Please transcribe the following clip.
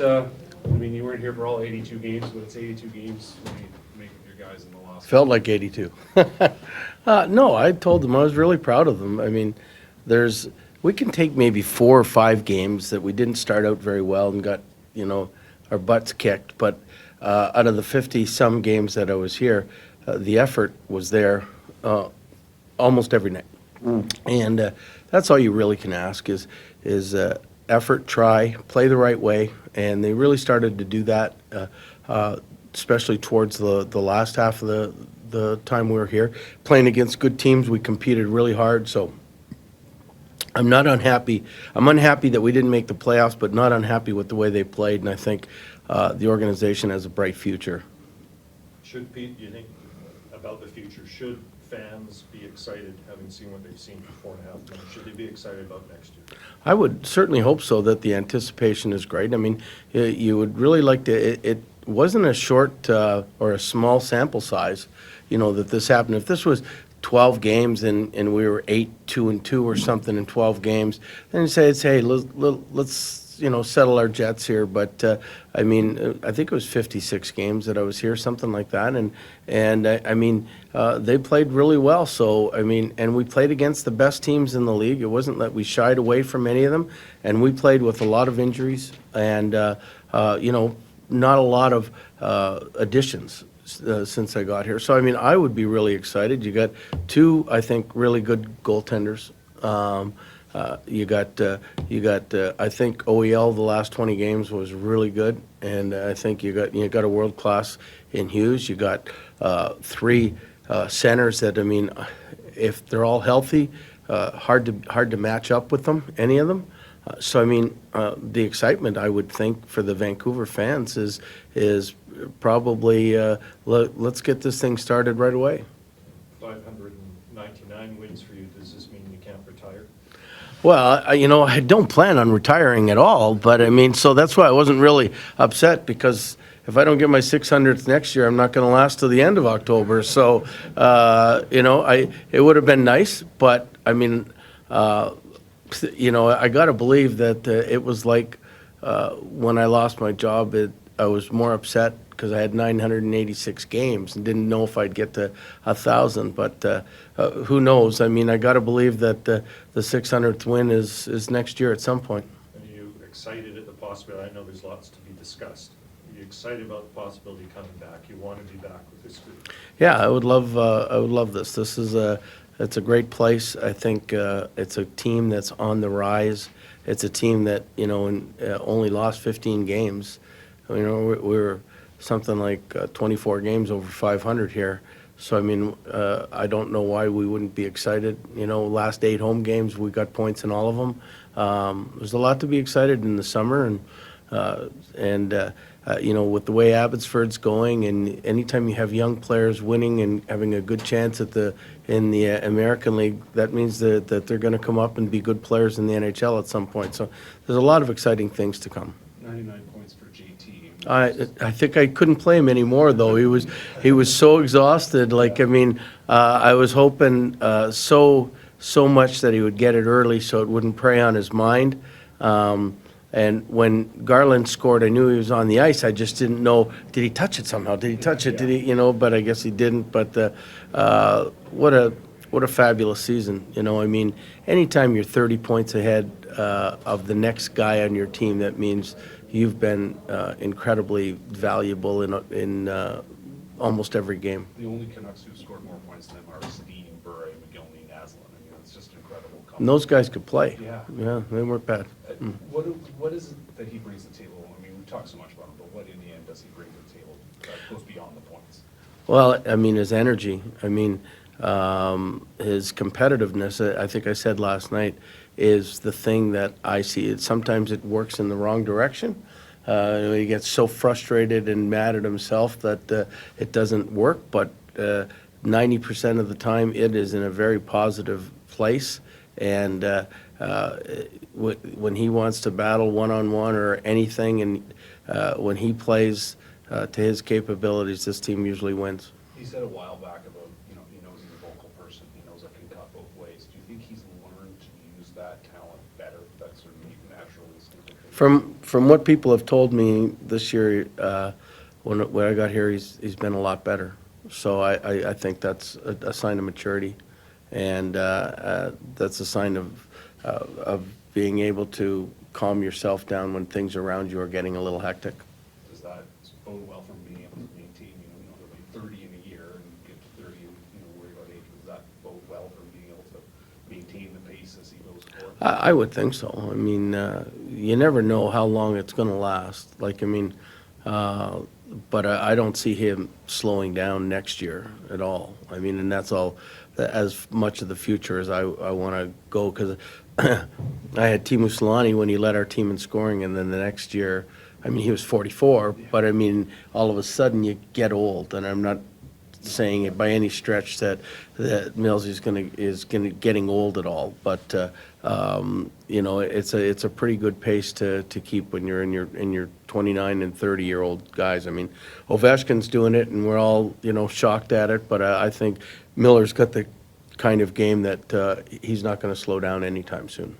I mean, you weren't here for all 82 games, but it's 82 games. What do you make of your guys in the last? Felt like 82. No, I told them I was really proud of them. I mean, we can take maybe 4 or 5 games that we didn't start out very well and got, our butts kicked. But out of the 50-some games that I was here, the effort was there almost every night. And that's all you really can ask is effort, try, play the right way. And they really started to do that, especially towards the last half of the time we were here. Playing against good teams, we competed really hard. So I'm not unhappy. I'm unhappy that we didn't make the playoffs, but not unhappy with the way they played. And I think the organization has a bright future. Should, Pete, you think about the future? Should fans be excited, having seen what they've seen for 4.5 months? Should they be excited about next year? I would certainly hope so, that the anticipation is great. I mean, you would really like to, it wasn't a short or a small sample size, that this happened. If this was 12 games and we were 8-2-2 or something in 12 games, then you'd say, hey, let's settle our jets here. But I mean, I think it was 56 games that I was here, something like that. And I mean, they played really well. So, I mean, and we played against the best teams in the league. It wasn't that we shied away from any of them. And we played with a lot of injuries and, not a lot of additions since I got here. So, I mean, I would be really excited. You got 2, I think, really good goaltenders. You got, I think OEL the last 20 games was really good, and I think you got a world class in Hughes. You got 3 centers that, I mean, if they're all healthy, hard to match up with them, any of them. So I mean, the excitement I would think for the Vancouver fans is probably let's get this thing started right away. 599 wins for you. Does this mean you can't retire? Well, I don't plan on retiring at all, but I mean, so that's why I wasn't really upset, because if I don't get my 600th next year, I'm not going to last till the end of October. So, it would have been nice, but I mean, I got to believe that it was like when I lost my job, I was more upset because I had 986 games and didn't know if I'd get to 1,000. But who knows? I mean, I got to believe that the 600th win is next year at some point. Are you excited at the possibility? I know there's lots to be discussed. Are you excited about the possibility of coming back? You want to be back with this group? Yeah, I would love this. This is it's a great place. I think it's a team that's on the rise. It's a team that only lost 15 games. We're something like 24 games over 500 here. So I mean, I don't know why we wouldn't be excited. Last 8 home games, we got points in all of them. There's a lot to be excited in the summer, and with the way Abbotsford's going, and anytime you have young players winning and having a good chance in the American League, that means that they're going to come up and be good players in the NHL at some point. So there's a lot of exciting things to come. 99 points for JT. I think I couldn't play him anymore, though. He was so exhausted. Like, I mean, I was hoping so much that he would get it early so it wouldn't prey on his mind. And when Garland scored, I knew he was on the ice. I just didn't know, did he touch it somehow? Did he touch it? Did he, but I guess he didn't. But what a fabulous season. I mean, anytime you're 30 points ahead of the next guy on your team, that means you've been incredibly valuable in almost every game. The only Canucks who've scored more points than them are Steen, Bure, McGillney, Naslund. I mean, it's just incredible. And those guys could play. Yeah. Yeah, they weren't bad. What is it that he brings to the table? I mean, we've talked so much about him, but what in the end does he bring to the table that goes beyond the points? Well, I mean, his energy. I mean, his competitiveness. I think I said last night is the thing that I see. Sometimes it works in the wrong direction. He gets so frustrated and mad at himself that it doesn't work. But 90% of the time, it is in a very positive place. And when he wants to battle one-on-one or anything, and when he plays to his capabilities, this team usually wins. He said a while back about, he knows he's a vocal person. He knows it can cut both ways. Do you think he's learned to use use that talent better, that sort of natural instinctive thing? From what people have told me this year, when I got here, he's been a lot better. So I think that's a sign of maturity, and that's a sign of being able to calm yourself down when things around you are getting a little hectic. Does that bode well from being able to maintain, you know, he'll be 30 in a year and get to 30 and, you know, worry about age? Does that bode well from being able to maintain the pace as he goes forward? I would think so. I mean, you never know how long it's going to last. Like, I mean, but I don't see him slowing down next year at all. I mean, and that's all, as much of the future as I want to go, because I had Teemu Selanne when he led our team in scoring, and then the next year, I mean, he was 44, but I mean, all of a sudden you get old, and I'm not saying it by any stretch that Mills is getting old at all, but you know, it's a pretty good pace to keep when you're in your 29 and 30-year-old guys. I mean, Ovechkin's doing it, and we're all, you know, shocked at it, but I think Miller's got the kind of game that he's not going to slow down anytime soon.